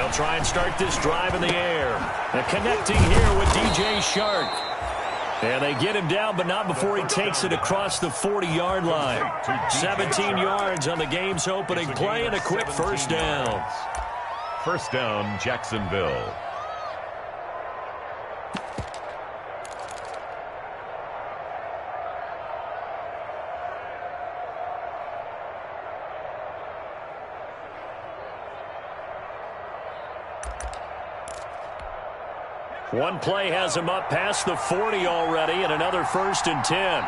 They'll try and start this drive in the air. And connecting here with DJ Shark. And they get him down, but not before he takes it across the 40-yard line. 17 yards on the game's opening play and a quick first down. First down, Jacksonville. One play has him up past the 40 already, and another 1st and 10.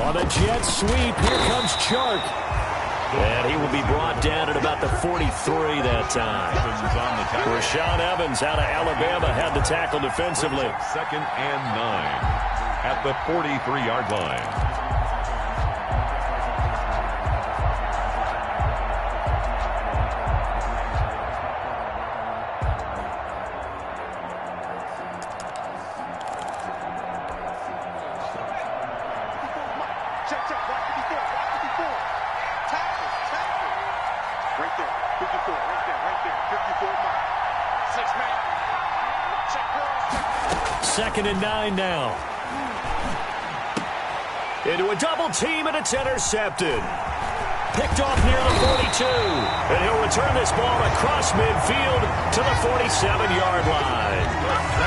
On a jet sweep, here comes Chark. And he will be brought down at about the 43 that time. Rashaan Evans out of Alabama had the tackle defensively. 2nd and 9 at the 43-yard line. Second and 9 now. Into a double team, and it's intercepted. Picked off near the 42. And he'll return this ball across midfield to the 47-yard line.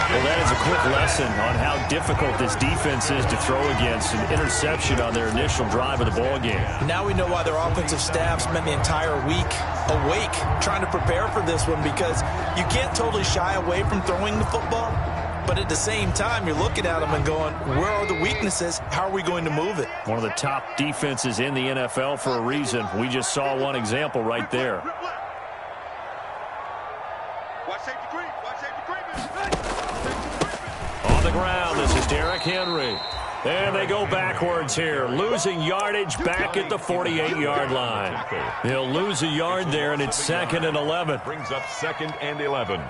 Well, that is a quick lesson on how difficult this defense is to throw against an interception on their initial drive of the ball game. Now we know why their offensive staff spent the entire week awake trying to prepare for this one, because you can't totally shy away from throwing the football. But at the same time, you're looking at them and going, where are the weaknesses? How are we going to move it? One of the top defenses in the NFL for a reason. We just saw one example right there. On the ground, this is Derrick Henry. And they go backwards here, losing yardage back at the 48-yard line. They'll lose a yard there, and it's 2nd and 11. Brings up 2nd and 11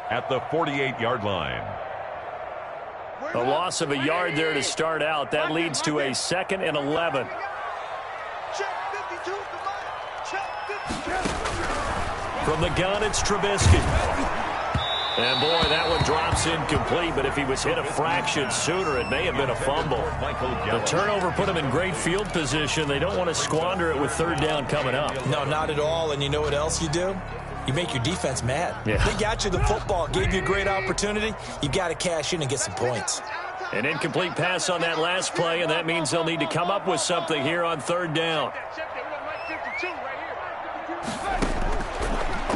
at the 48-yard line. A loss of a yard there to start out. That leads to a 2nd and 11. From the gun, it's Trubisky. And, boy, that one drops incomplete, but if he was hit a fraction sooner, it may have been a fumble. The turnover put him in great field position. They don't want to squander it with 3rd down coming up. No, not at all. And you know what else you do? You make your defense mad. Yeah. They got you the football, gave you a great opportunity. You got to cash in and get some points. An incomplete pass on that last play, and that means they'll need to come up with something here on 3rd down.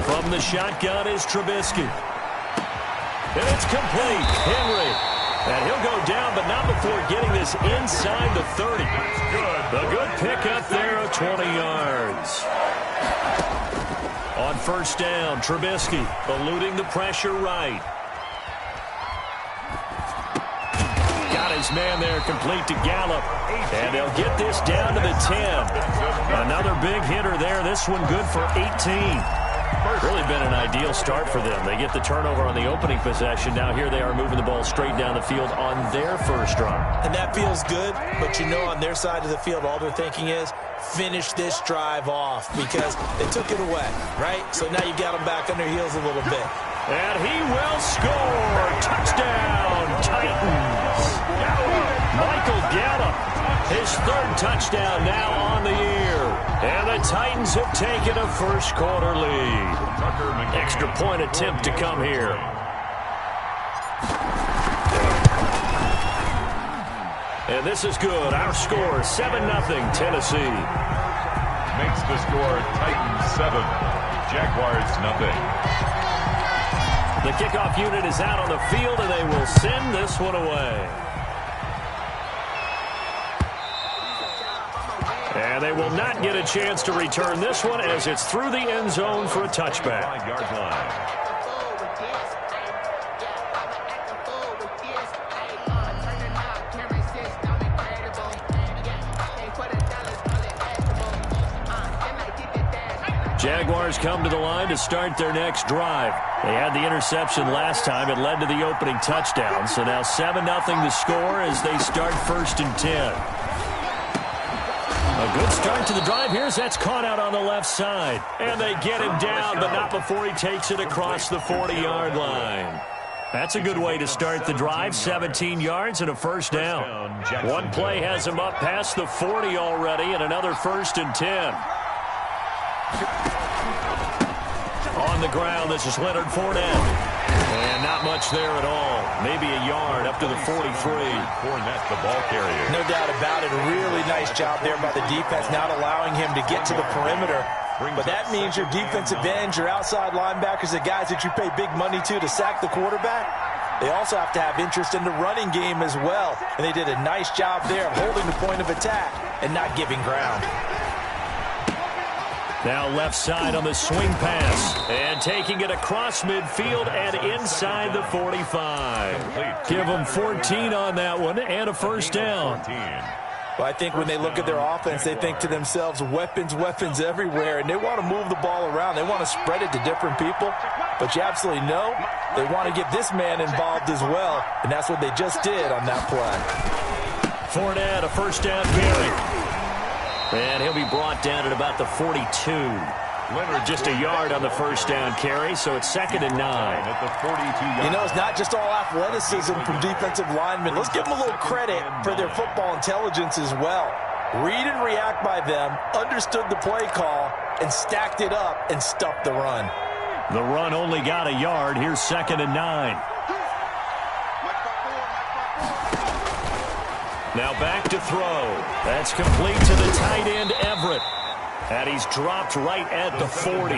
From the shotgun is Trubisky. And it's complete. Henry. And he'll go down, but not before getting this inside the 30. A good pickup there of 20 yards. On 1st down, Trubisky eluding the pressure right. Got his man there complete to Gallup. And they'll get this down to the 10. Another big hitter there. This one good for 18. Really been an ideal start for them. They get the turnover on the opening possession. Now here they are moving the ball straight down the field on their first drive. And that feels good, but you know on their side of the field all they're thinking is finish this drive off because they took it away, right? So now you got them back on their heels a little bit. And he will score. Touchdown, Titans. Michael Gallup, his 3rd touchdown now on the year. And the Titans have taken a first-quarter lead. Extra point attempt to come here. And this is good. Our score, 7-0 Tennessee. Makes the score Titans 7, Jaguars 0. The kickoff unit is out on the field, and they will send this one away. And they will not get a chance to return this one as it's through the end zone for a touchback. 5-yard line. Jaguars come to the line to start their next drive. They had the interception last time. It led to the opening touchdown. So now 7-0 the score as they start 1st and 10. A good start to the drive here as that's caught out on the left side. And they get him down, but not before he takes it across the 40-yard line. That's a good way to start the drive, 17 yards and a first down. One play has him up past the 40 already, and another 1st and 10. On the ground, this is Leonard Fournette. And not much there at all. Maybe a yard up to the 43. Fournette, the ball carrier. No doubt about it. A really nice job there by the defense, not allowing him to get to the perimeter. But that means your defensive ends, your outside linebackers, the guys that you pay big money to sack the quarterback, they also have to have interest in the running game as well. And they did a nice job there of holding the point of attack and not giving ground. Now left side on the swing pass. And taking it across midfield and inside the 45. Give them 14 on that one and a first down. Well, I think when they look at their offense, they think to themselves, weapons, weapons everywhere, and they want to move the ball around. They want to spread it to different people, but you absolutely know they want to get this man involved as well, and that's what they just did on that play. Fournette, a first down carry. And he'll be brought down at about the 42. Leonard just a yard on the first down carry, so it's 2nd and 9. At the 42-yard. You know, it's not just all athleticism from defensive linemen. Let's give them a little credit for their football intelligence as well. Read and react by them, understood the play call, and stacked it up and stuffed the run. The run only got a yard. Here's 2nd and 9. Now back to throw. That's complete to the tight end, Everett. And he's dropped right at the 40.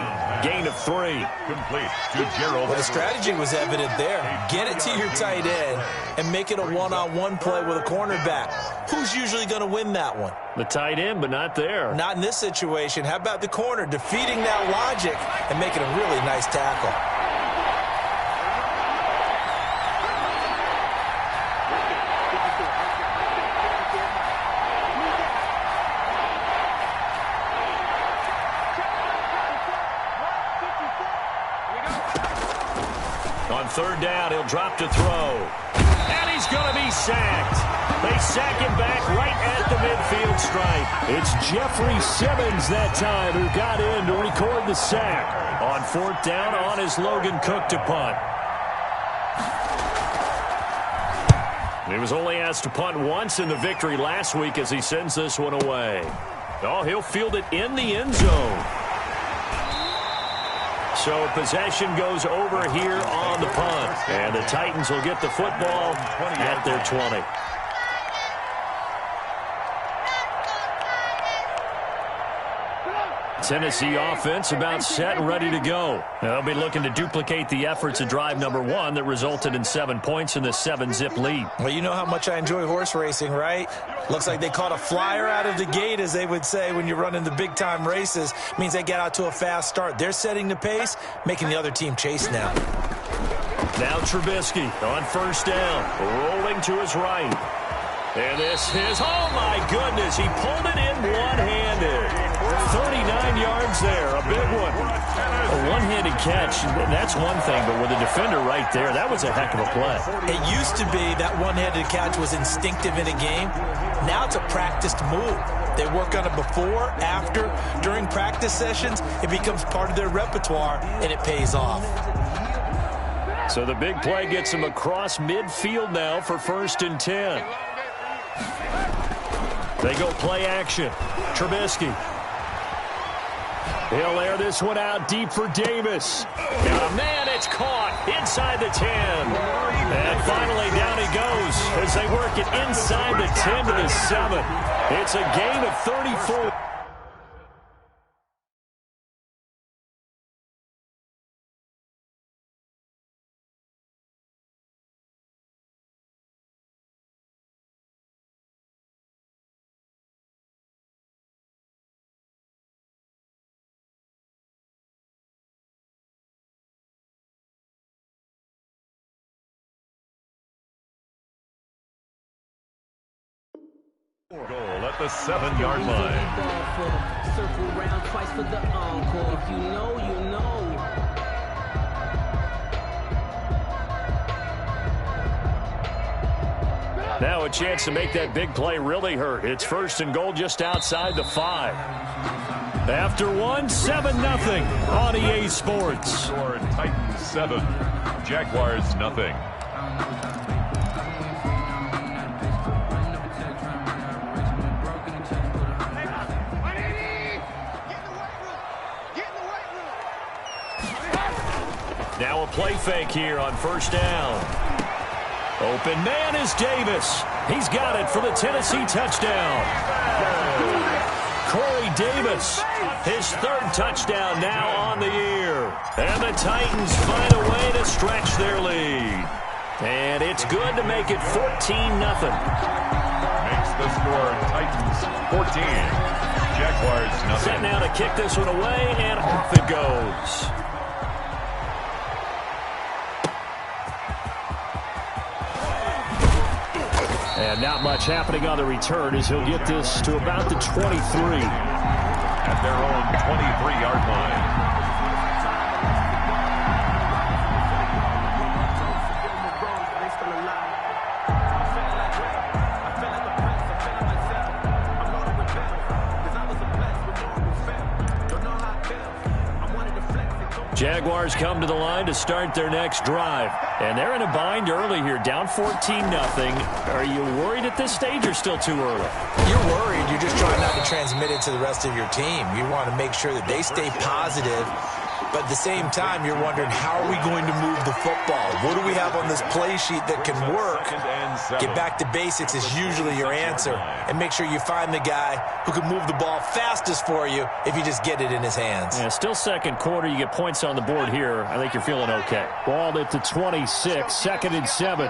Gain of 3. Complete to Gerald. Well, the strategy was evident there. Get it to your tight end and make it a one-on-one play with a cornerback. Who's usually going to win that one? The tight end, but not there. Not in this situation. How about the corner defeating that logic and making a really nice tackle? On 3rd down, he'll drop to throw. And he's going to be sacked. They sack him back right at the midfield stripe. It's Jeffrey Simmons that time who got in to record the sack. On 4th down, on is Logan Cook to punt. He was only asked to punt once in the victory last week as he sends this one away. Oh, he'll field it in the end zone. So possession goes over here on the punt. And the Titans will get the football at their 20. Tennessee offense about set and ready to go. They'll be looking to duplicate the efforts of drive number 1 that resulted in 7 points in the 7-zip lead. Well, you know how much I enjoy horse racing, right? Looks like they caught a flyer out of the gate, as they would say when you're running the big-time races. Means they get out to a fast start. They're setting the pace, making the other team chase now. Now Trubisky on 1st down, rolling to his right. And this is, oh my goodness, he pulled it in one-handed. 39 yards there, a big one. A one-handed catch, that's one thing, but with a defender right there, that was a heck of a play. It used to be that one-handed catch was instinctive in a game. Now it's a practiced move. They work on it before, after, during practice sessions. It becomes part of their repertoire, and it pays off. So the big play gets him across midfield now for 1st and 10. They go play action. Trubisky. He'll air this one out deep for Davis. And man, it's caught inside the 10. And finally down he goes as they work it inside the 10 to the 7. It's a gain of 34. Goal at the 7-yard line. Circle round twice for the encore. If you know, you know. Now a chance to make that big play really hurt. It's 1st and goal just outside the 5. After 7-0 on EA Sports. Score Titans 7, Jaguars nothing. Now a play fake here on 1st down. Open man is Davis. He's got it for the Tennessee touchdown. Corey Davis, his 3rd touchdown now on the year. And the Titans find a way to stretch their lead. And it's good to make it 14-0. Makes the score Titans 14, Jaguars nothing. Set now to kick this one away, and off it goes. And not much happening on the return as he'll get this to about the 23. At their own 23-yard line. Jaguars come to the line to start their next drive. And they're in a bind early here, down 14-0. Are you worried at this stage or still too early? You're worried. You're just trying not to transmit it to the rest of your team. You want to make sure that they stay positive. But at the same time, you're wondering, how are we going to move the football? What do we have on this play sheet that can work? Get back to basics is usually your answer. And make sure you find the guy who can move the ball fastest for you if you just get it in his hands. Yeah, still 2nd quarter. You get points on the board here. I think you're feeling okay. Ball at the 26, 2nd and 7.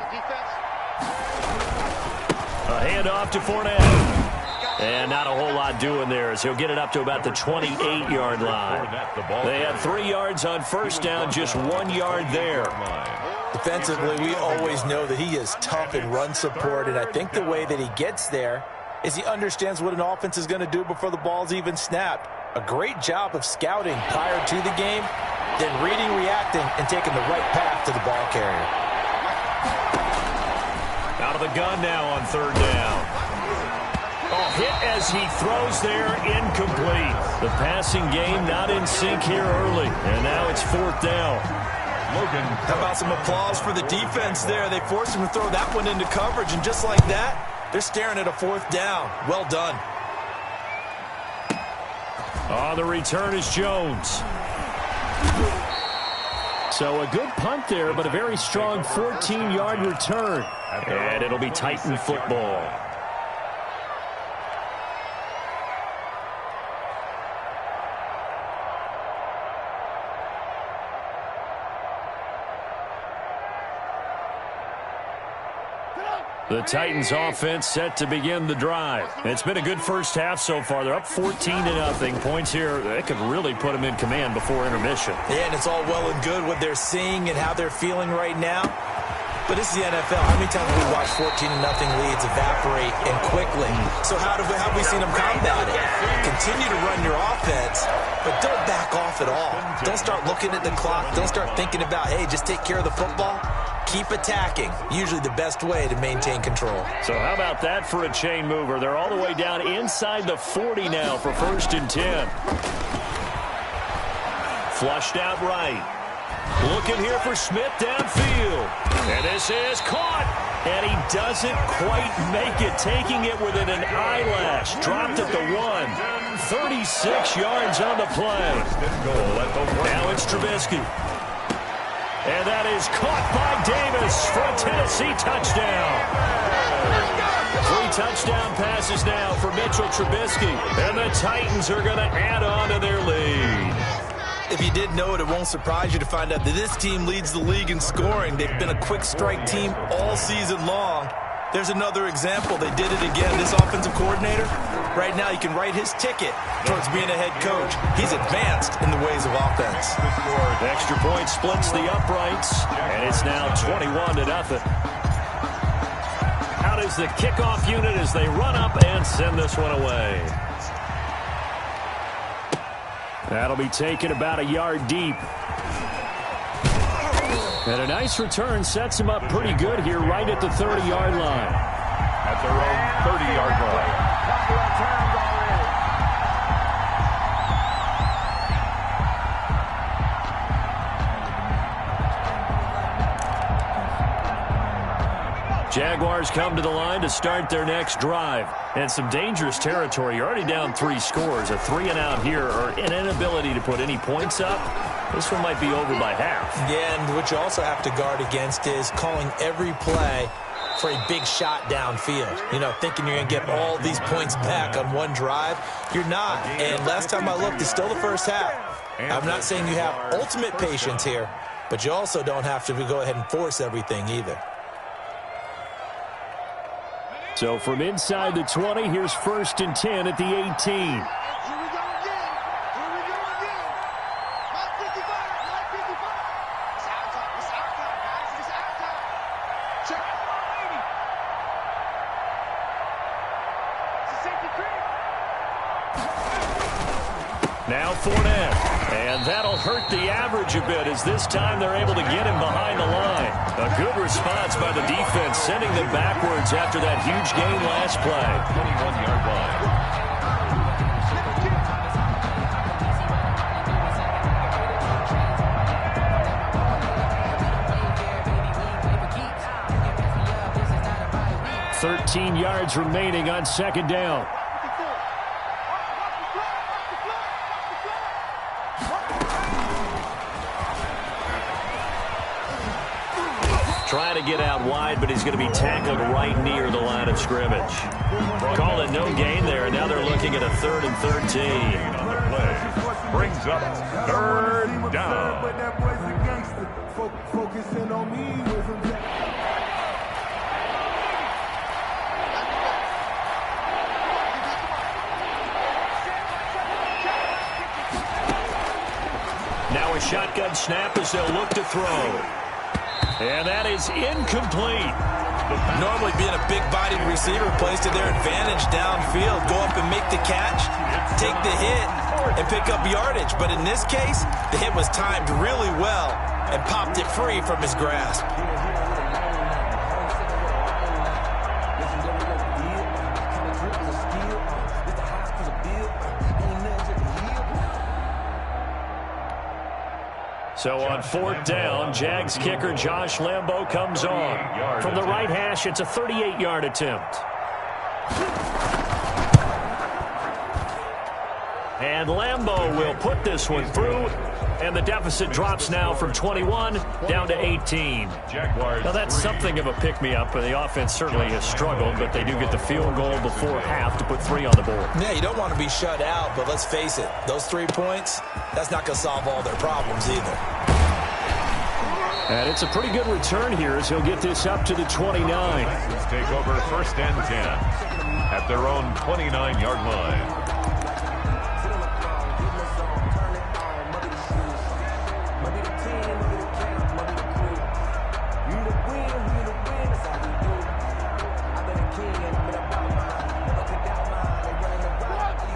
A handoff to Fournette. And not a whole lot doing there as he'll get it up to about the 28-yard line. They had 3 yards on 1st down, just 1 yard there. Defensively, we always know that he is tough in run support, and I think the way that he gets there is he understands what an offense is going to do before the ball's even snapped. A great job of scouting prior to the game, then reading, reacting, and taking the right path to the ball carrier. Out of the gun now on 3rd down. Oh, hit as he throws there, incomplete. The passing game not in sync here early, and now it's 4th down. Logan. How about some applause for the defense there? They forced him to throw that one into coverage, and just like that, they're staring at a 4th down. Well done. On the return is Jones. So a good punt there, but a very strong 14-yard return. And it'll be Titan football. The Titans offense set to begin the drive. It's been a good first half so far. They're up 14-0. Points here, that could really put them in command before intermission. Yeah, and it's all well and good what they're seeing and how they're feeling right now. But this is the NFL. How many times have we watched 14-0 leads evaporate and quickly? So how have we seen them combat it? Continue to run your offense, but don't back off at all. Don't start looking at the clock. Don't start thinking about, hey, just take care of the football. Keep attacking. Usually the best way to maintain control. So how about that for a chain mover? They're all the way down inside the 40 now for 1st and 10. Flushed out right. Looking here for Smith downfield. And this is caught. And he doesn't quite make it. Taking it within an eyelash. Dropped at the 1. 36 yards on the play. Now it's Trubisky. And that is caught by Davis for a Tennessee touchdown. 3 touchdown passes now for Mitchell Trubisky. And the Titans are going to add on to their lead. If you didn't know it, it won't surprise you to find out that this team leads the league in scoring. They've been a quick strike team all season long. There's another example. They did it again. This offensive coordinator, right now, you can write his ticket towards being a head coach. He's advanced in the ways of offense. Extra point splits the uprights, and it's now 21-0. Out is the kickoff unit as they run up and send this one away. That'll be taken about a yard deep. And a nice return sets him up pretty good here right at the 30-yard line. at their own 30-yard line. Jaguars come to the line to start their next drive. And some dangerous territory. You're already down 3 scores. A 3-and-out here, or an inability to put any points up. This one might be over by half. Yeah, and what you also have to guard against is calling every play for a big shot downfield. You know, thinking you're going to get all these points back on one drive. You're not. And last time I looked, it's still the first half. I'm not saying you have ultimate patience here, but you also don't have to go ahead and force everything either. So from inside the 20, here's 1st and 10 at the 18. Now Fournette. And that'll hurt the average a bit as this time they're able to get him behind the line. A good response by the defense, sending them backwards after that huge gain last play. 21-yard line. $13 yards remaining on 2nd down. Trying to get out wide, but he's going to be tackled right near the line of scrimmage. Call it no gain there, and now they're looking at a 3rd and 13. On the play. Brings up 3rd down. Now a shotgun snap as they'll look to throw. And that is incomplete. Normally being a big-bodied receiver plays to their advantage downfield. Go up and make the catch, take the hit, and pick up yardage. But in this case, the hit was timed really well and popped it free from his grasp. So on 4th down, Jags kicker Josh Lambo comes on. From the right hash, it's a 38-yard attempt. And Lambo will put this one through, and the deficit drops now from 21 down to 18. Now that's something of a pick-me-up. The offense certainly has struggled, but they do get the field goal before half to put 3 on the board. Yeah, you don't want to be shut out, but let's face it, those 3 points, that's not going to solve all their problems either. And it's a pretty good return here as he'll get this up to the 29. Let's take over 1st and 10 at their own 29-yard line.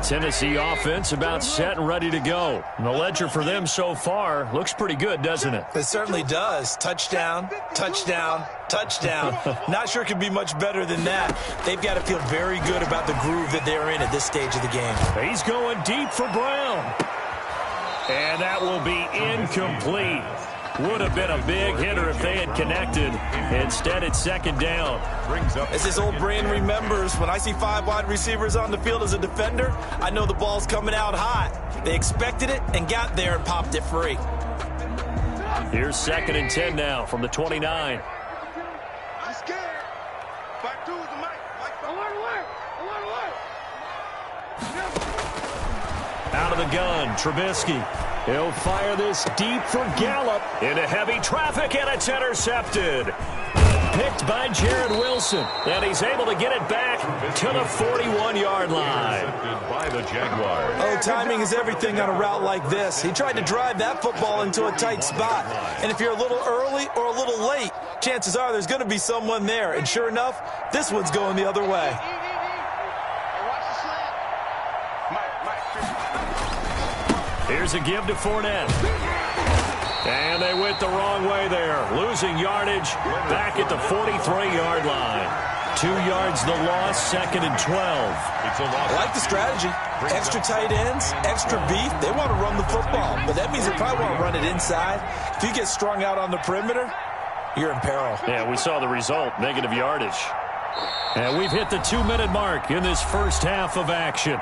Tennessee offense about set and ready to go. And the ledger for them so far looks pretty good, doesn't it? It certainly does. Touchdown, touchdown, touchdown. Not sure it could be much better than that. They've got to feel very good about the groove that they're in at this stage of the game. He's going deep for Brown. And that will be incomplete. Would have been a big hitter if they had connected. Instead, it's 2nd down. As his old brain remembers, when I see 5 wide receivers on the field as a defender, I know the ball's coming out hot. They expected it and got there and popped it free. Here's 2nd and 10 now from the 29. I'm scared. Back to the mic. Alert. Out of the gun, Trubisky. He'll fire this deep for Gallup. Into heavy traffic, and it's intercepted. Picked by Jared Wilson. And he's able to get it back to the 41-yard line. By the Jaguars. Oh, timing is everything on a route like this. He tried to drive that football into a tight spot. And if you're a little early or a little late, chances are there's going to be someone there. And sure enough, this one's going the other way. Here's a give to Fournette. And they went the wrong way there. Losing yardage back at the 43-yard line. 2 yards the loss, 2nd and 12. I like the strategy. Extra tight ends, extra beef. They want to run the football, but that means they probably want to run it inside. If you get strung out on the perimeter, you're in peril. Yeah, we saw the result, negative yardage. And we've hit the 2-minute mark in this first half of action.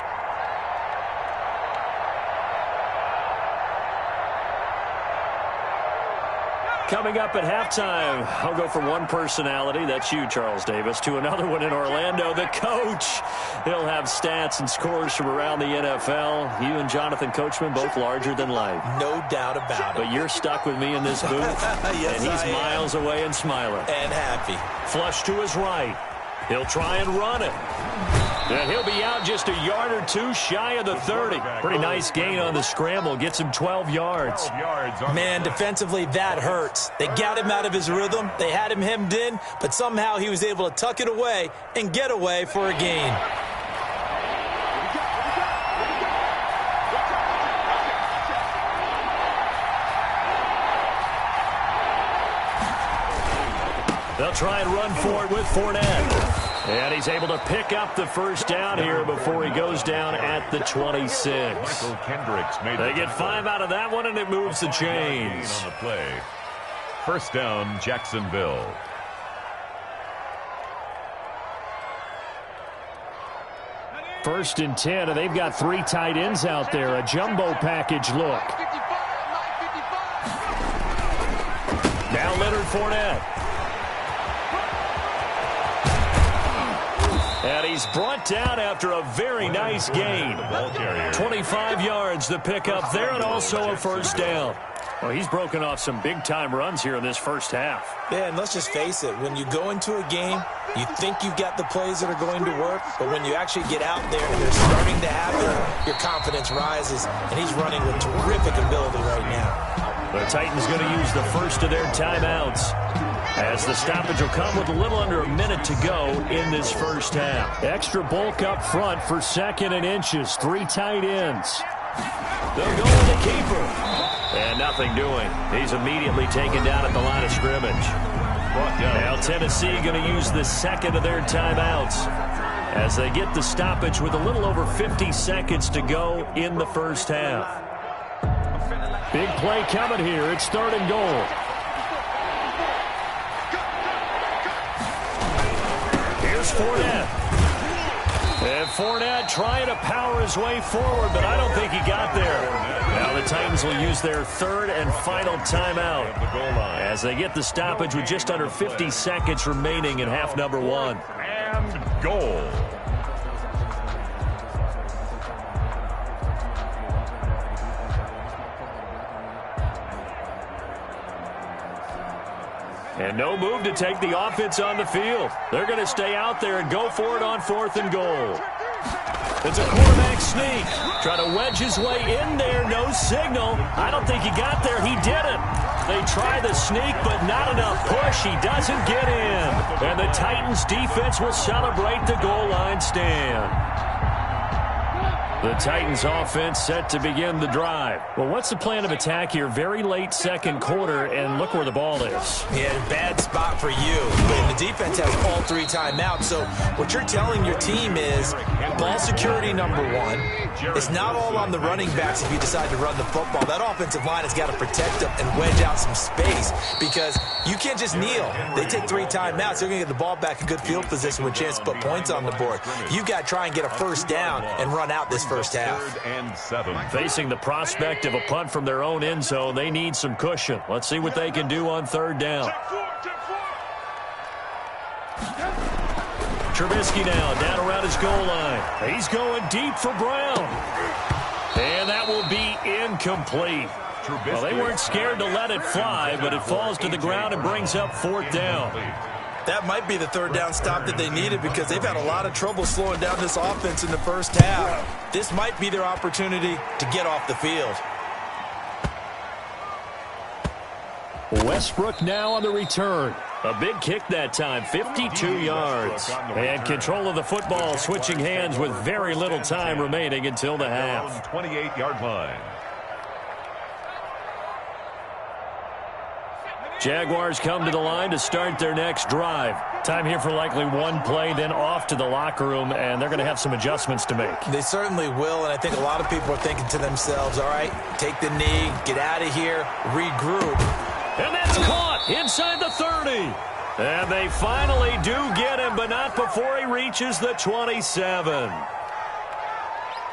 Coming up at halftime, I'll go from one personality, that's you, Charles Davis, to another one in Orlando, the coach. He'll have stats and scores from around the NFL. You and Jonathan Coachman, both larger than life. No doubt about it. But you're stuck with me in this booth, yes, and he's miles away and smiling. And happy. Flush to his right. He'll try and run it. And he'll be out just a yard or two shy of the 30. Pretty nice gain on the scramble. Gets him 12 yards. Man, defensively, that hurts. They got him out of his rhythm. They had him hemmed in, but somehow he was able to tuck it away and get away for a gain. They'll try and run for it with Fournette. And he's able to pick up the first down here before he goes down at the 26. They get 5 out of that one, and it moves the chains. On the play. First down, Jacksonville. First and 10, and they've got 3 tight ends out there. A jumbo package look. Now Leonard Fournette. And he's brought down after a very nice gain. 25 yards the pickup there, and also a first down. Well, he's broken off some big-time runs here in this first half. Yeah, and let's just face it. When you go into a game, you think you've got the plays that are going to work, but when you actually get out there and they're starting to happen, your confidence rises, and he's running with terrific ability right now. The Titans going to use the first of their timeouts, as the stoppage will come with a little under a minute to go in this first half. Extra bulk up front for 2nd and inches. 3 tight ends. They'll go with the keeper. And nothing doing. He's immediately taken down at the line of scrimmage. Now Tennessee going to use the second of their timeouts as they get the stoppage with a little over 50 seconds to go in the first half. Big play coming here. It's 3rd and goal. Here's Fournette. And Fournette trying to power his way forward, but I don't think he got there. Now the Titans will use their 3rd and final timeout as they get the stoppage with just under 50 seconds remaining in half number 1. And goal. And no move to take the offense on the field. They're going to stay out there and go for it on 4th and goal. It's a quarterback sneak. Trying to wedge his way in there. No signal. I don't think he got there. He didn't. They try the sneak, but not enough push. He doesn't get in. And the Titans defense will celebrate the goal line stand. The Titans offense set to begin the drive. Well, what's the plan of attack here? Very late second quarter, and look where the ball is. Yeah, bad spot for you. And the defense has all 3 timeouts. So what you're telling your team is ball security number 1. It's not all on the running backs if you decide to run the football. That offensive line has got to protect them and wedge out some space because you can't just kneel. They take 3 timeouts. They're going to get the ball back in good field position with a chance to put points on the board. You've got to try and get a first down and run out this first half. 3rd and 7. Facing the prospect of a punt from their own end zone, they need some cushion. Let's see what they can do on 3rd down. Trubisky now down around his goal line. He's going deep for Brown. And that will be incomplete. Well, they weren't scared to let it fly, but it falls to the ground and brings up 4th down. That might be the 3rd down stop that they needed because they've had a lot of trouble slowing down this offense in the first half. This might be their opportunity to get off the field. Westbrook now on the return. A big kick that time, 52 yards. And control of the football, switching hands with very little time remaining until the half. 28-yard line. Jaguars come to the line to start their next drive. Time here for likely one play, then off to the locker room, and they're going to have some adjustments to make. They certainly will, and I think a lot of people are thinking to themselves, all right, take the knee, get out of here, regroup. And that's caught inside the 30. And they finally do get him, but not before he reaches the 27.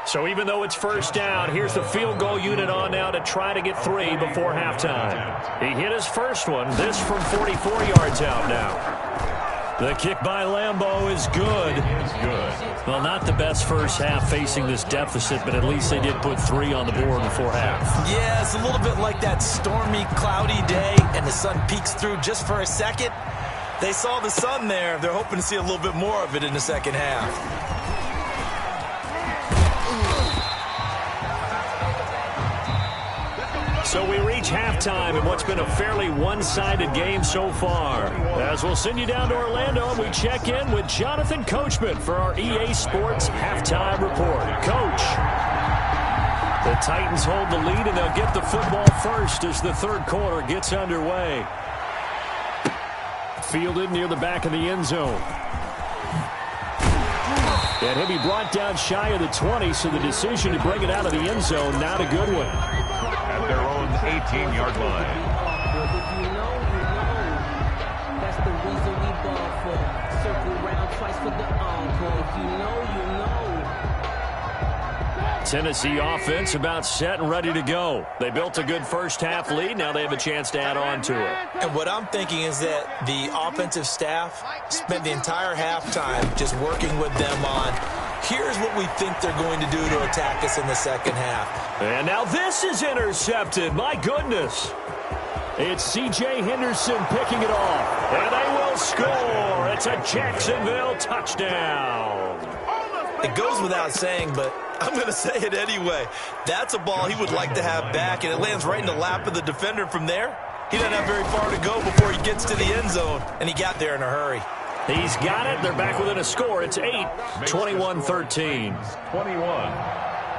So even though it's first down, here's the field goal unit on now to try to get 3 before halftime. He hit his first one, this from 44 yards out now. The kick by Lambeau is good. Well, not the best first half facing this deficit, but at least they did put 3 on the board before half. Yeah, it's a little bit like that stormy, cloudy day, and the sun peeks through just for a second. They saw the sun there. They're hoping to see a little bit more of it in the second half. So we reach halftime in what's been a fairly one-sided game so far. As we'll send you down to Orlando, and we check in with Jonathan Coachman for our EA Sports Halftime Report. Coach. The Titans hold the lead, and they'll get the football first as the third quarter gets underway. Fielded near the back of the end zone. And he'll be brought down shy of the 20, so the decision to bring it out of the end zone, not a good one. At their own 18-yard line. If you know, you know. That's the reason we ball for. Circle round twice for the encore. If you know, you know. Tennessee offense about set and ready to go. They built a good first half lead. Now they have a chance to add on to it. And what I'm thinking is that the offensive staff spent the entire halftime just working with them on, here's what we think they're going to do to attack us in the second half. And now this is intercepted. My goodness. It's C.J. Henderson picking it off. And they will score. It's a Jacksonville touchdown. It goes without saying, but I'm going to say it anyway. That's a ball he would like to have back, and it lands right in the lap of the defender from there. He doesn't have very far to go before he gets to the end zone, and he got there in a hurry. He's got it. They're back within a score. It's 8, 21-13. 21.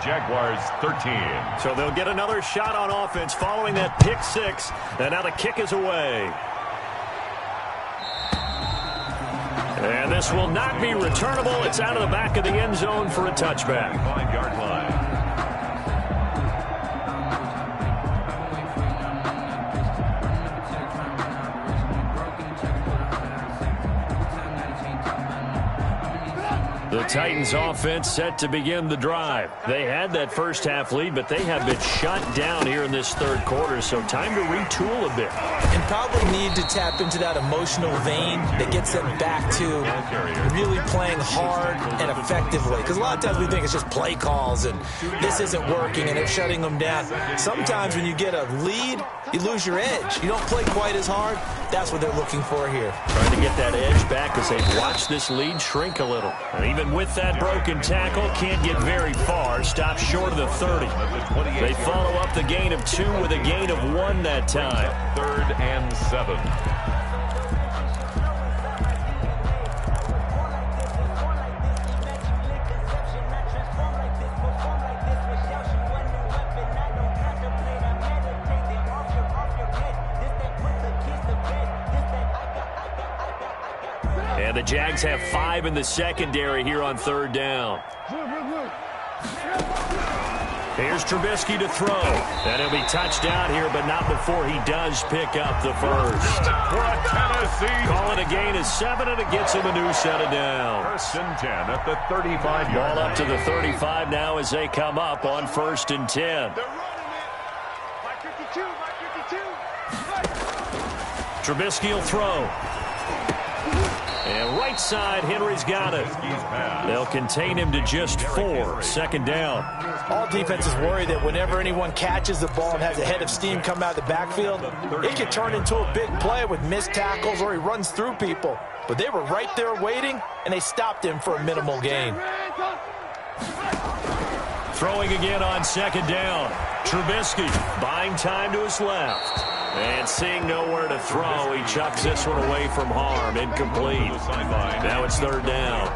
Jaguars 13. So they'll get another shot on offense following that pick 6. And now the kick is away. And this will not be returnable. It's out of the back of the end zone for a touchback. 5-yard line. The Titans offense set to begin the drive. They had that first half lead, but they have been shut down here in this third quarter, so time to retool a bit. And probably need to tap into that emotional vein that gets them back to really playing hard and effectively. Because a lot of times we think it's just play calls and this isn't working and it's shutting them down. Sometimes when you get a lead, you lose your edge. You don't play quite as hard. That's what they're looking for here. Trying to get that edge back as they watch this lead shrink a little. And even with that broken tackle, can't get very far. Stops short of the 30. They follow up the gain of 2 with a gain of 1 that time. 3rd and 7. And the Jags have 5 in the secondary here on 3rd down. Here's Trubisky to throw. And he'll be touched down here, but not before he does pick up the first. Tennessee. Call it a gain of 7, and it gets him a new set of downs. 1st and 10 at the 35-yard line. Ball up to the 35 now as they come up on 1st and 10. They're running it. By 52, by 52. Trubisky will throw. And right side, Henry's got it. They'll contain him to just 4. 2nd down. All defenses worry that whenever anyone catches the ball and has a head of steam come out of the backfield, it could turn into a big play with missed tackles or he runs through people. But they were right there waiting, and they stopped him for a minimal gain. Throwing again on 2nd down. Trubisky buying time to his left. And seeing nowhere to throw, he chucks this one away from harm. Incomplete. Now it's 3rd down.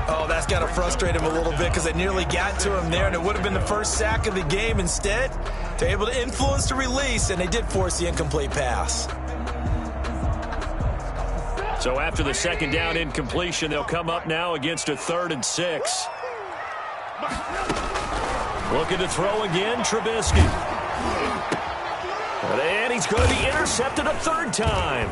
Oh, that's got to frustrate him a little bit because they nearly got to him there, and it would have been the first sack of the game. Instead, they're able to influence the release, and they did force the incomplete pass. So after the second down incompletion, they'll come up now against a 3rd and 6. Looking to throw again, Trubisky. And he's going to be intercepted a 3rd time.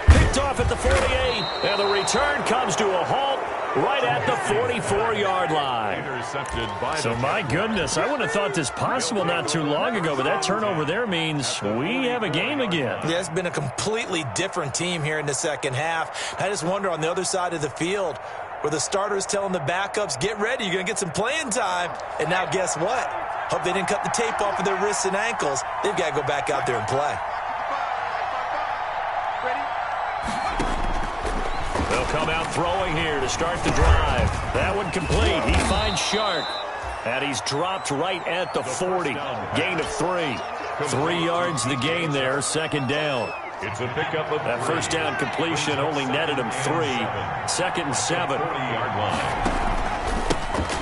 Picked off at the 48, and the return comes to a halt right at the 44-yard line. Intercepted by so, my goodness, I wouldn't have thought this possible not too long ago, but that turnover there means we have a game again. Yeah, it's been a completely different team here in the second half. I just wonder on the other side of the field where the starters telling the backups, get ready, you're going to get some playing time. And now guess what? Hope they didn't cut the tape off of their wrists and ankles. They've got to go back out there and play. They'll come out throwing here to start the drive. That one complete. He finds Shark. And he's dropped right at the 40. Gain of 3. 3 yards the gain there, 2nd down. It's a pickup of that 1st down completion only netted him 3. 2nd and 7. 40-yard line.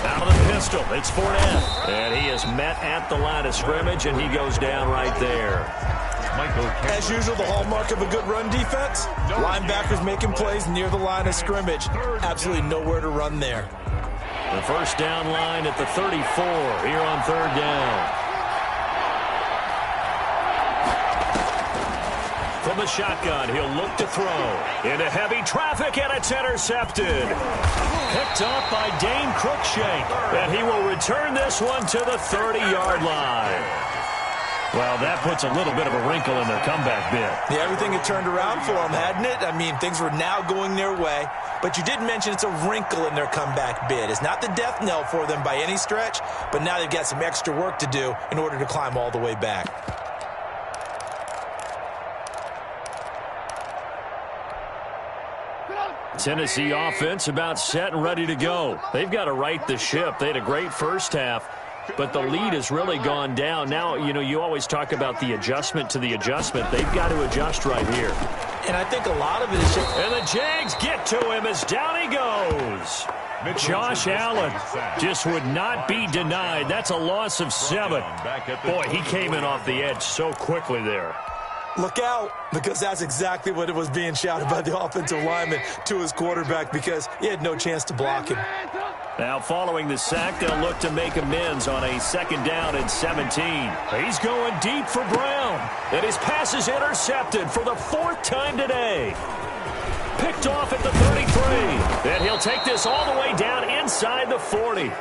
Out of the pistol, it's Fournette. And he is met at the line of scrimmage, and he goes down right there. As usual, the hallmark of a good run defense, linebackers making plays near the line of scrimmage. Absolutely nowhere to run there. The 1st down line at the 34 here on 3rd down. From the shotgun, he'll look to throw. Into heavy traffic, and it's intercepted. Picked up by Dane Cruikshank. And he will return this one to the 30-yard line. Well, that puts a little bit of a wrinkle in their comeback bid. Yeah, everything had turned around for them, hadn't it? I mean, things were now going their way. But you did mention it's a wrinkle in their comeback bid. It's not the death knell for them by any stretch, but now they've got some extra work to do in order to climb all the way back. Tennessee offense about set and ready to go. They've got to right the ship. They had a great 1st half, but the lead has really gone down. Now, you know, you always talk about the adjustment to the adjustment. They've got to adjust right here. And I think a lot of it is just... And the Jags get to him as down he goes. Josh Allen just would not be denied. That's a loss of 7. Boy, he came in off the edge so quickly there. Look out, because that's exactly what it was being shouted by the offensive lineman to his quarterback, because he had no chance to block him. Now, following the sack, they'll look to make amends on a 2nd down and 17. He's going deep for Brown, and his pass is intercepted for the 4th time today. Picked off at the 33, and he'll take this all the way down inside the 40.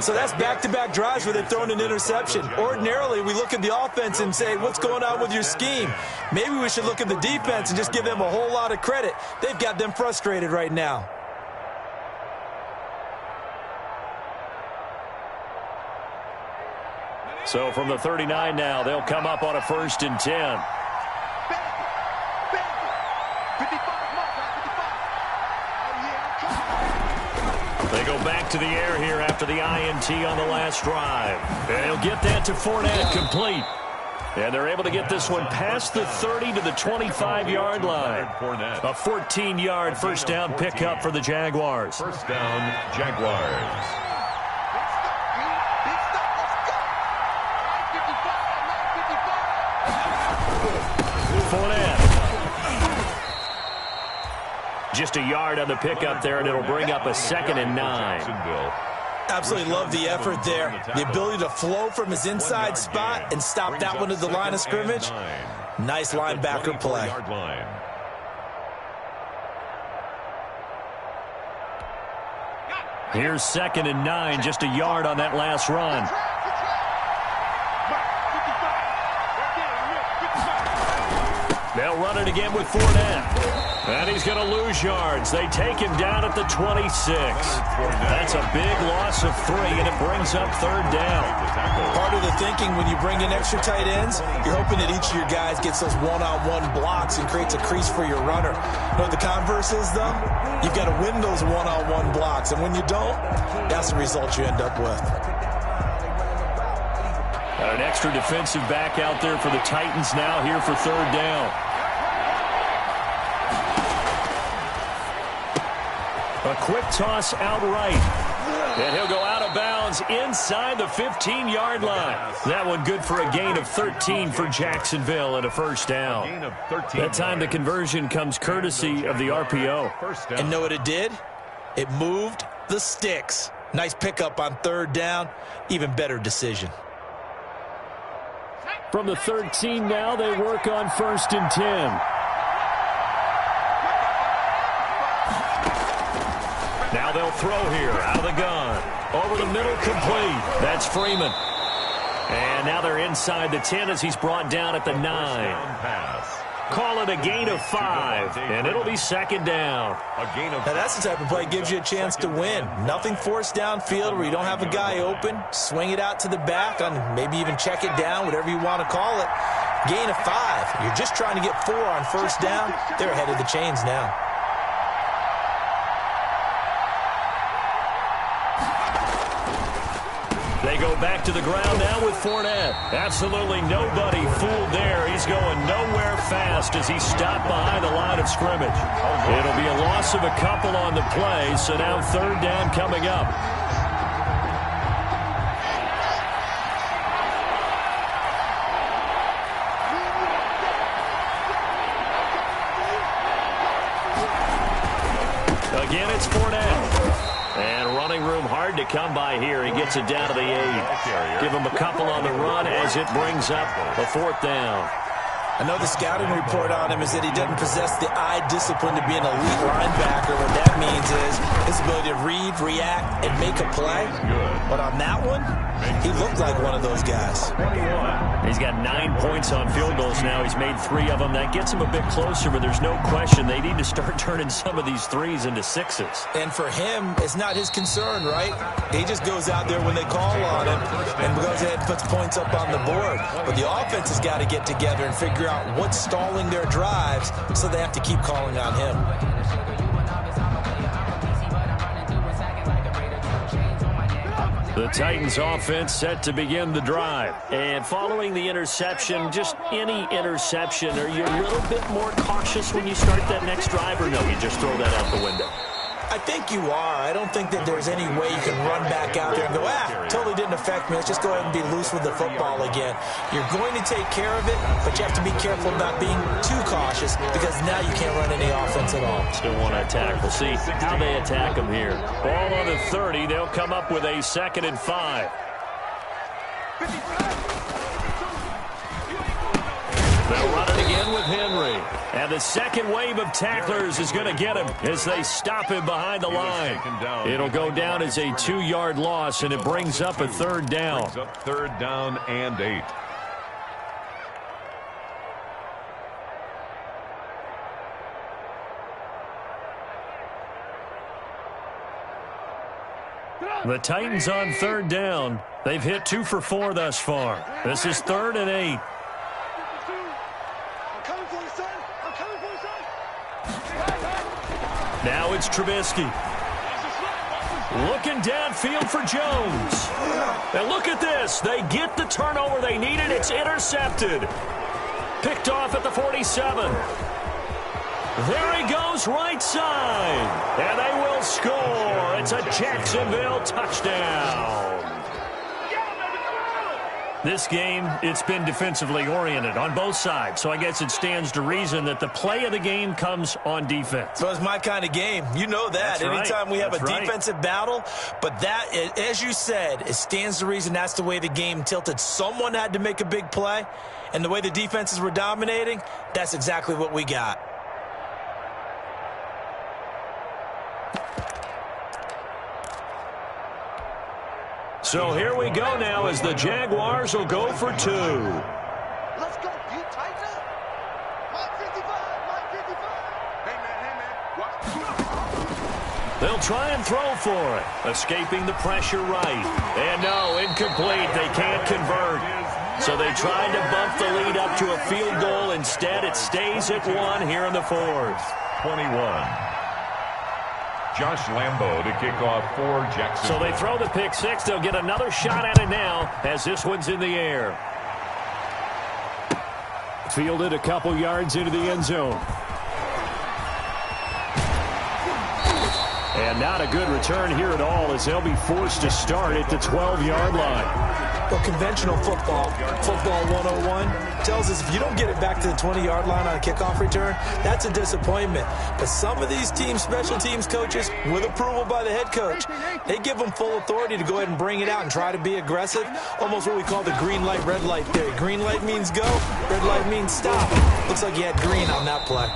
So that's back-to-back drives where they've thrown an interception. Ordinarily, we look at the offense and say, what's going on with your scheme? Maybe we should look at the defense and just give them a whole lot of credit. They've got them frustrated right now. So from the 39 now, they'll come up on a 1st and 10. They go back to the air here after the INT on the last drive. And he'll get that to Fournette, complete. And they're able to get this one past the 30 to the 25-yard line. A 14-yard 1st down pickup for the Jaguars. 1st down, Jaguars. Fournette. Just a yard on the pickup there, and it'll bring up a 2nd and 9. Absolutely love the effort there. The ability to flow from his inside spot and stop that one at the line of scrimmage. Nice linebacker play. Here's 2nd and 9, just a yard on that last run. They'll run it again with Fournette. And he's going to lose yards. They take him down at the 26. That's a big loss of 3, and it brings up 3rd down. Part of the thinking when you bring in extra tight ends, you're hoping that each of your guys gets those one-on-one blocks and creates a crease for your runner. You know what the converse is, though? You've got to win those one-on-one blocks, and when you don't, that's the result you end up with. An extra defensive back out there for the Titans now here for 3rd down. A quick toss out right. And he'll go out of bounds inside the 15-yard line. That one good for a gain of 13 for Jacksonville and a first down. That time the conversion comes courtesy of the RPO. And know what it did? It moved the sticks. Nice pickup on third down. Even better decision. From the 13 now, they work on 1st and 10. Now they'll throw here out of the gun. Over the middle, complete. That's Freeman. And now they're inside the 10 as he's brought down at the 9. Call it a gain of 5, and it'll be 2nd down. Now that's the type of play that gives you a chance to win. Nothing forced downfield where you don't have a guy open. Swing it out to the back, on maybe even check it down, whatever you want to call it. Gain of 5. You're just trying to get 4 on first down. They're ahead of the chains now. They go back to the ground now with Fournette. Absolutely nobody fooled there. He's going nowhere fast as he's stopped behind the line of scrimmage. It'll be a loss of a couple on the play, so now 3rd down coming up. Again, it's Fournette. And running room hard to come by here. He gets it down to the 8. Give him a couple on the run as it brings up a 4th down. I know the scouting report on him is that he doesn't possess the eye discipline to be an elite linebacker. What that means is his ability to read, react, and make a play. But on that one, he looked like one of those guys. He's got 9 points on field goals now. He's made 3 of them. That gets him a bit closer, but there's no question they need to start turning some of these 3s into 6s. And for him, it's not his concern, right? He just goes out there when they call on him and goes ahead and puts points up on the board. But the offense has got to get together and figure out what's stalling their drives, so they have to keep calling on him. The Titans offense set to begin the drive. And following the interception, just any interception, are you a little bit more cautious when you start that next drive, or no, you just throw that out the window? I think you are. I don't think that there's any way you can run back out there and go, totally didn't affect me. Let's just go ahead and be loose with the football again. You're going to take care of it, but you have to be careful about being too cautious because now you can't run any offense at all. Still want to attack. We'll see how they attack them here. Ball on the 30. They'll come up with a 2nd and 5. They'll run it again with Henry. And the second wave of tacklers is going to get him as they stop him behind the line. It'll go down as a 2-yard loss, and it brings up a 3rd down. 3rd down and 8. The Titans on 3rd down. They've hit 2 for 4 thus far. This is 3rd and 8. Now it's Trubisky. Looking downfield for Jones. And look at this. They get the turnover they needed. It's intercepted. Picked off at the 47. There he goes, right side. And they will score. It's a Jacksonville touchdown. This game, it's been defensively oriented on both sides, so I guess it stands to reason that the play of the game comes on defense. So it's my kind of game. You know that. That's Anytime right. we have That's a defensive battle, but that, as you said, it stands to reason that's the way the game tilted. Someone had to make a big play, and the way the defenses were dominating, that's exactly what we got. So here we go now as the Jaguars will go for 2. Let's go. You tighten up. Mike 55. Mike 55. Hey, man. They'll try and throw for it. Escaping the pressure right. And no, incomplete. They can't convert. So they tried to bump the lead up to a field goal. Instead, it stays at 1 here in the 4th. 21. Josh Lambo to kick off for Jackson. So they throw the pick 6. They'll get another shot at it now as this one's in the air. Fielded a couple yards into the end zone. And not a good return here at all as they'll be forced to start at the 12-yard line. Well, conventional football 101, tells us if you don't get it back to the 20-yard line on a kickoff return, that's a disappointment. But some of these special teams coaches, with approval by the head coach, they give them full authority to go ahead and bring it out and try to be aggressive, almost what we call the green light, red light theory. Green light means go, red light means stop. Looks like he had green on that play.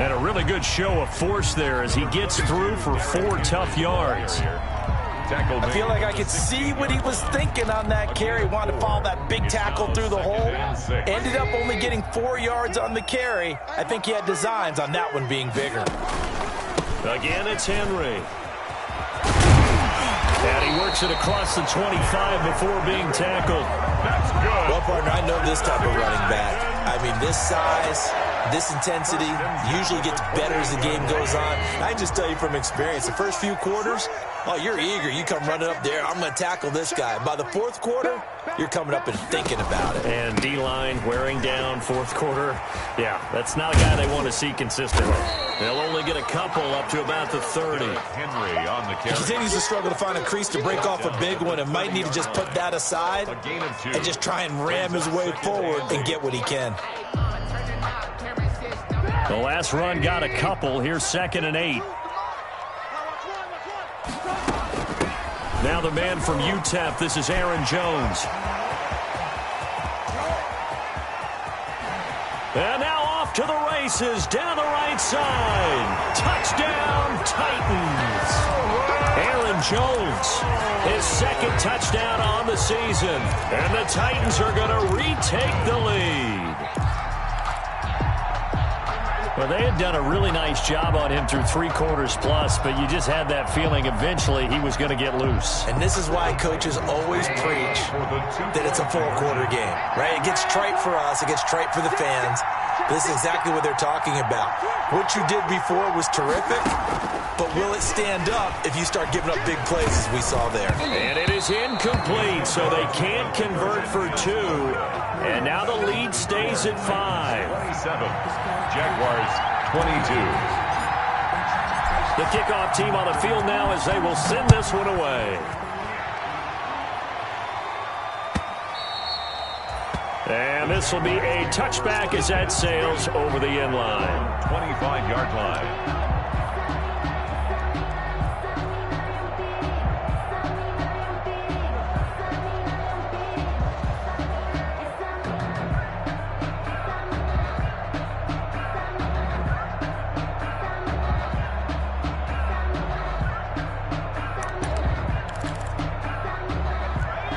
And a really good show of force there as he gets through for 4 tough yards. I feel like I could see what he was thinking on that carry. Wanted to follow that big tackle through the hole. Ended up only getting 4 yards on the carry. I think he had designs on that one being bigger. Again, it's Henry. And he works it across the 25 before being tackled. That's good. Well, partner, I know this type of running back. I mean, this size, this intensity usually gets better as the game goes on. I can just tell you from experience, the first few quarters, oh, you're eager. You come running up there, I'm going to tackle this guy. By the fourth quarter, you're coming up and thinking about it. And D-line wearing down fourth quarter. Yeah, that's not a guy they want to see consistently. They'll only get a couple up to about the 30. Henry on the carry. He continues to struggle to find a crease to break off a big one and might need to just put that aside and just try and ram his way forward and get what he can. The last run got a couple. Here's 2nd and 8. Now the man from UTEP, this is Aaron Jones. And now off to the races, down the right side. Touchdown, Titans. Aaron Jones, his 2nd touchdown on the season. And the Titans are going to retake the lead. Well, they had done a really nice job on him through 3 quarters plus, but you just had that feeling eventually he was going to get loose. And this is why coaches always preach that it's a 4-quarter game, right? It gets trite for us. It gets trite for the fans. This is exactly what they're talking about. What you did before was terrific, but will it stand up if you start giving up big plays as we saw there? And it is incomplete, so they can't convert for 2. And now the lead stays at 5. 27. Jaguars 22. The kickoff team on the field now as they will send this one away. And this will be a touchback as that sails over the end line. 25-yard line.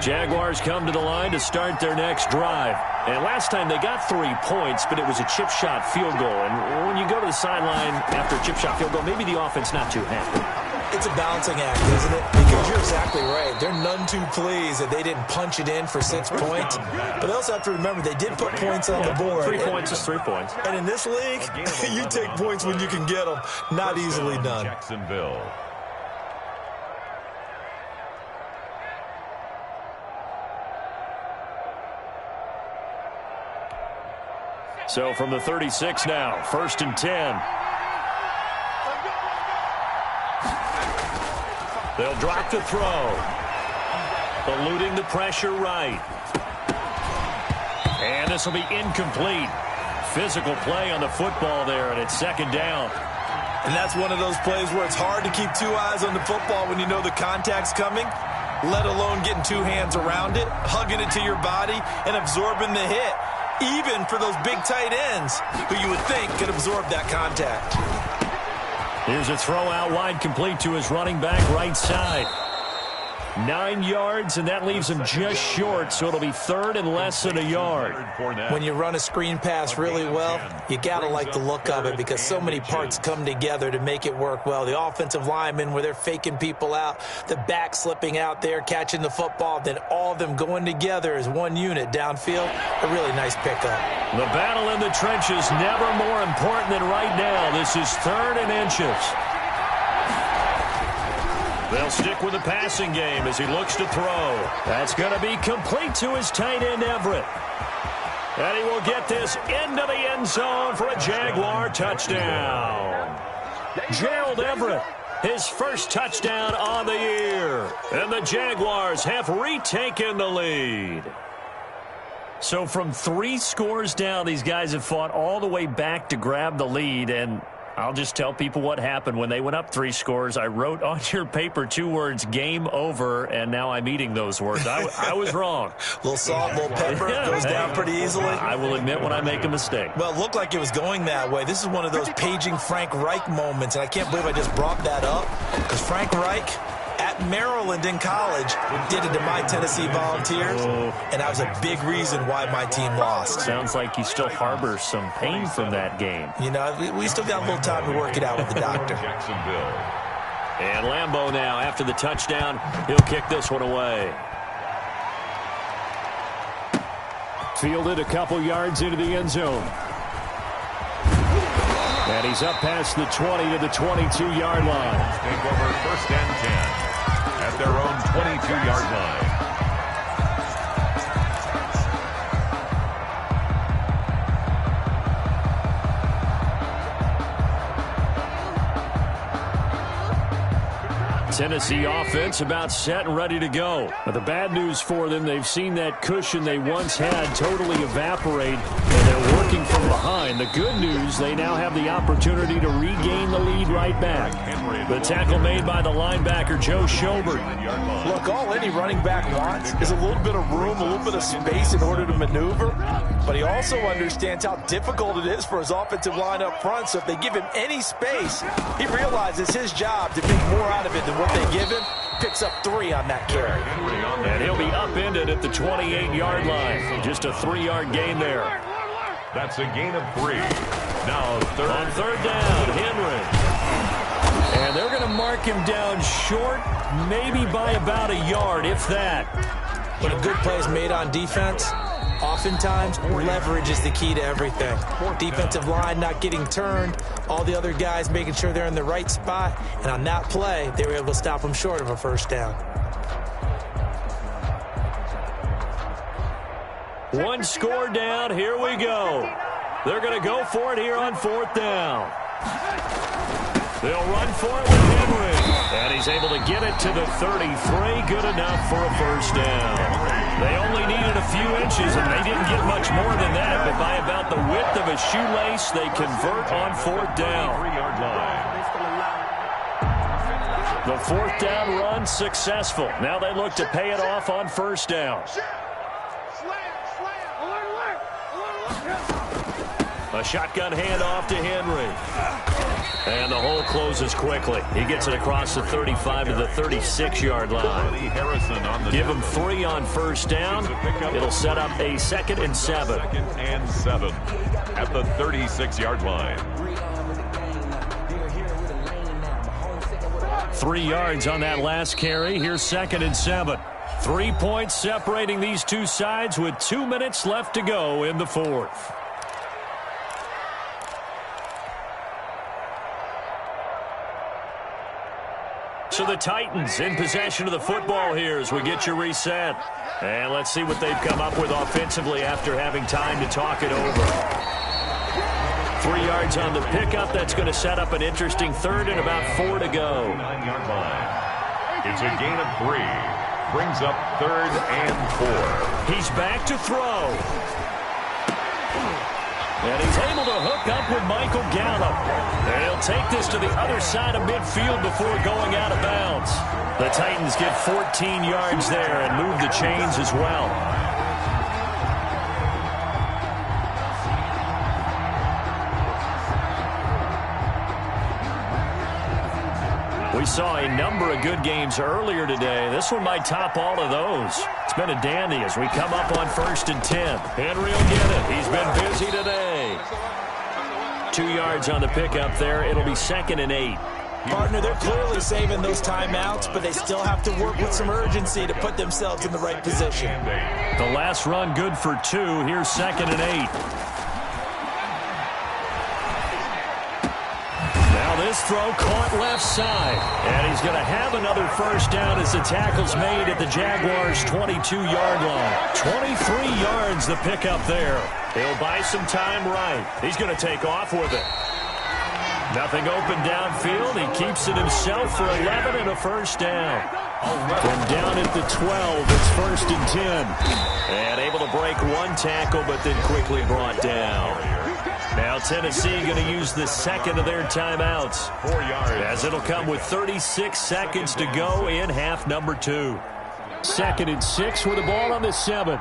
Jaguars come to the line to start their next drive. And last time they got 3 points, but it was a chip shot field goal. And when you go to the sideline after a chip shot field goal, maybe the offense not too happy. It's a balancing act, isn't it? Because you're exactly right. They're none too pleased that they didn't punch it in for 6 points. But they also have to remember they did put points on the board. 3 points is 3 points. And in this league, you take points when you can get them. Not easily done. Jacksonville. So from the 36 now, 1st and 10. They'll drop to throw. Eluding the pressure right. And this will be incomplete. Physical play on the football there, and it's 2nd down. And that's one of those plays where it's hard to keep 2 eyes on the football when you know the contact's coming, let alone getting 2 hands around it, hugging it to your body, and absorbing the hit. Even for those big tight ends who you would think could absorb that contact. Here's a throw out wide, complete to his running back right side. 9 yards, and that leaves him just short, so it'll be 3rd and less than a yard. When you run a screen pass really well, you got to like the look of it because so many parts come together to make it work well. The offensive linemen where they're faking people out, the back slipping out there, catching the football, then all of them going together as one unit downfield. A really nice pickup. The battle in the trenches never more important than right now. This is 3rd and inches. They'll stick with the passing game as he looks to throw. That's going to be complete to his tight end, Everett. And he will get this into the end zone for a Jaguar touchdown. Gerald Everett his first touchdown on the year. And the Jaguars have retaken the lead. So from 3 scores down, these guys have fought all the way back to grab the lead. And I'll just tell people what happened when they went up 3 scores. I wrote on your paper 2 words, game over, and now I'm eating those words. I was wrong. Little salt, little pepper, goes down pretty easily. I will admit when I make a mistake. Well, it looked like it was going that way. This is one of those paging Frank Reich moments, and I can't believe I just brought that up, because Frank Reich at Maryland in college did it to my Tennessee Volunteers, and that was a big reason why my team lost. Sounds like he still harbors some pain from that game. You know, we still got a little time to work it out with the doctor. And Lambeau now, after the touchdown, he'll kick this one away. Fielded a couple yards into the end zone. And he's up past the 20 to the 22-yard line. Take over 1st and 10 at their own 22-yard line. Tennessee offense about set and ready to go. But the bad news for them, they've seen that cushion they once had totally evaporate, and they're working from behind. The good news, they now have the opportunity to regain the lead right back. The tackle made by the linebacker, Joe Schobert. Look, all any running back wants is a little bit of room, a little bit of space in order to maneuver. But he also understands how difficult it is for his offensive line up front. So if they give him any space, he realizes his job to make more out of it than what they give him. Picks up 3 on that carry. And he'll be upended at the 28-yard line. Just a 3-yard gain there. That's a gain of 3. Now on third down, Henry. And they're going to mark him down short, maybe by about a yard, if that. When a good play is made on defense, oftentimes leverage is the key to everything. Defensive line not getting turned, all the other guys making sure they're in the right spot, and on that play, they were able to stop them short of a first down. 1 score down, here we go. They're going to go for it here on 4th down. They'll run for it with Henry. And he's able to get it to the 33. Good enough for a first down. They only needed a few inches, and they didn't get much more than that. But by about the width of a shoelace, they convert on 4th down. 3-yard line. The 4th down run successful. Now they look to pay it off on first down. A shotgun handoff to Henry. And the hole closes quickly. He gets it across the 35 to the 36-yard line. Give him 3 on first down. It'll set up a 2nd and 7. 2nd and 7 at the 36-yard line. 3 yards on that last carry. Here's 2nd and 7. 3 points separating these two sides with 2 minutes left to go in the 4th. So the Titans in possession of the football here as we get you reset. And let's see what they've come up with offensively after having time to talk it over. 3 yards on the pickup. That's going to set up an interesting 3rd and about 4 to go. 9-yard line. It's a gain of 3. Brings up 3rd and 4. He's back to throw. And he's able to hook up with Michael Gallup. And he'll take this to the other side of midfield before going out of bounds. The Titans get 14 yards there and move the chains as well. We saw a number of good games earlier today. This one might top all of those. It's been a dandy as we come up on 1st and 10. Henry will get it. He's been busy today. 2 yards on the pickup there. It'll be 2nd and 8. Partner, they're clearly saving those timeouts, but they still have to work with some urgency to put themselves in the right position. The last run good for 2. Here's 2nd and 8. This throw caught left side. And he's going to have another first down as the tackle's made at the Jaguars' 22-yard line. 23 yards the pickup there. He'll buy some time right. He's going to take off with it. Nothing open downfield. He keeps it himself for 11 and a first down. From down at the 12, it's 1st and 10. And able to break one tackle, but then quickly brought down. Now Tennessee going to use the second of their timeouts, 4 yards, as it'll come with 36 seconds to go in half number 2. 2nd and 6 with the ball on the 7.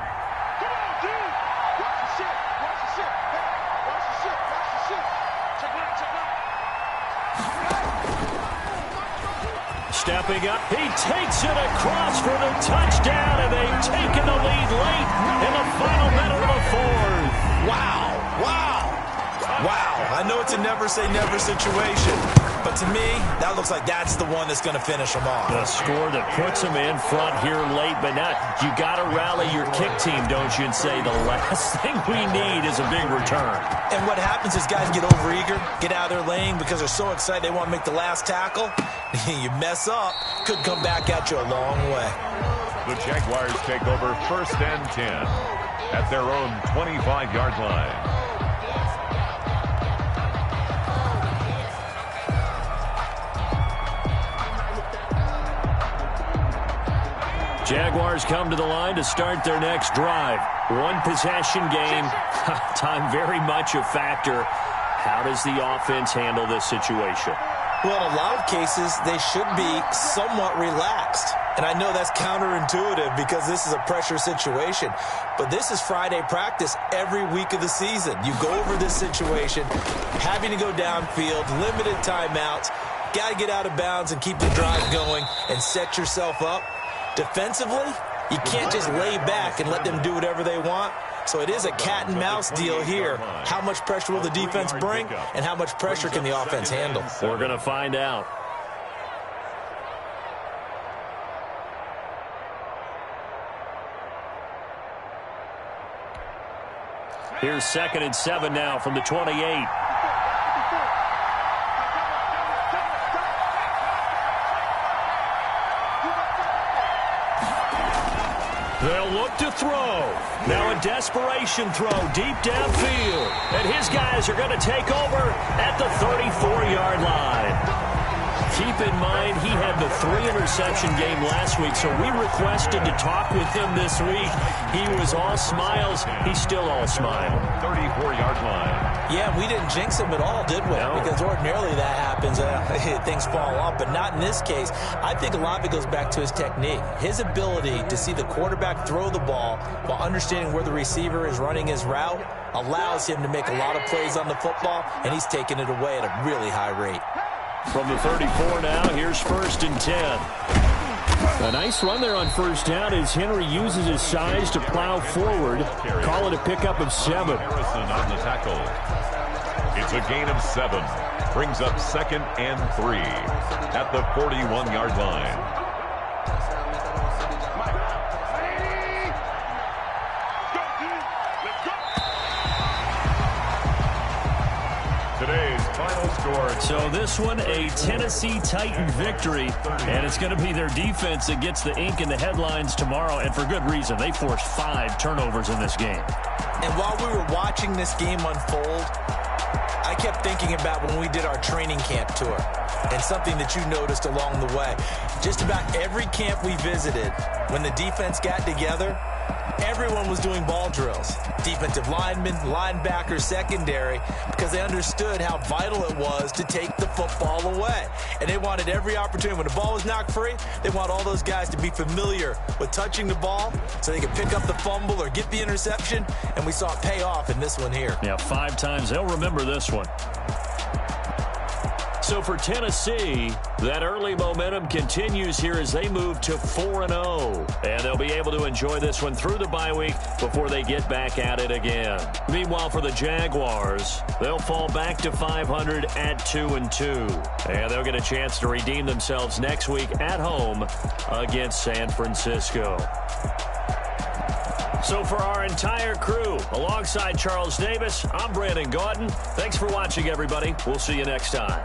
Stepping up, he takes it across for the touchdown, and they've taken the lead late in the final minute of the 4th. Wow. I know it's a never-say-never situation, but to me, that looks like that's the one that's going to finish them off. The score that puts them in front here late, but now you got to rally your kick team, don't you, and say the last thing we need is a big return. And what happens is guys get overeager, get out of their lane because they're so excited they want to make the last tackle. You mess up, could come back at you a long way. The Jaguars take over 1st and 10 at their own 25-yard line. Jaguars come to the line to start their next drive. One possession game. Time very much a factor. How does the offense handle this situation? Well, in a lot of cases, they should be somewhat relaxed. And I know that's counterintuitive because this is a pressure situation. But this is Friday practice every week of the season. You go over this situation, having to go downfield, limited timeouts, got to get out of bounds and keep the drive going and set yourself up. Defensively, you can't just lay back and let them do whatever they want. So it is a cat and mouse deal here. How much pressure will the defense bring, and how much pressure can the offense handle? We're going to find out. Here's 2nd and 7 now from the 28. They'll look to throw. Now a desperation throw deep downfield. And his guys are going to take over at the 34-yard line. Keep in mind, he had the 3-interception game last week, so we requested to talk with him this week. He was all smiles. He's still all smile. 34-yard line. Yeah, we didn't jinx him at all, did we? No. Because ordinarily that happens. Things fall off, but not in this case. I think a lot of it goes back to his technique. His ability to see the quarterback throw the ball while understanding where the receiver is running his route allows him to make a lot of plays on the football, and he's taking it away at a really high rate. From the 34 now, here's 1st and 10. A nice run there on 1st down as Henry uses his size to plow forward. Call it a pickup of 7. Harrison on the tackle. It's a gain of 7. Brings up 2nd and 3 at the 41-yard line. Today's final score. So this one, a Tennessee Titan victory, and it's going to be their defense that gets the ink in the headlines tomorrow, and for good reason. They forced 5 turnovers in this game. And while we were watching this game unfold, I kept thinking about when we did our training camp tour and something that you noticed along the way. Just about every camp we visited, when the defense got together, everyone was doing ball drills. Defensive linemen, linebackers, secondary, because they understood how vital it was to take the football away. And they wanted every opportunity. When the ball was knocked free, they want all those guys to be familiar with touching the ball so they could pick up the fumble or get the interception. And we saw it pay off in this one here. Yeah, 5 times. They'll remember this one. So for Tennessee, that early momentum continues here as they move to 4-0. And they'll be able to enjoy this one through the bye week before they get back at it again. Meanwhile, for the Jaguars, they'll fall back to 500 at 2-2. And they'll get a chance to redeem themselves next week at home against San Francisco. So for our entire crew, alongside Charles Davis, I'm Brandon Gautin. Thanks for watching, everybody. We'll see you next time.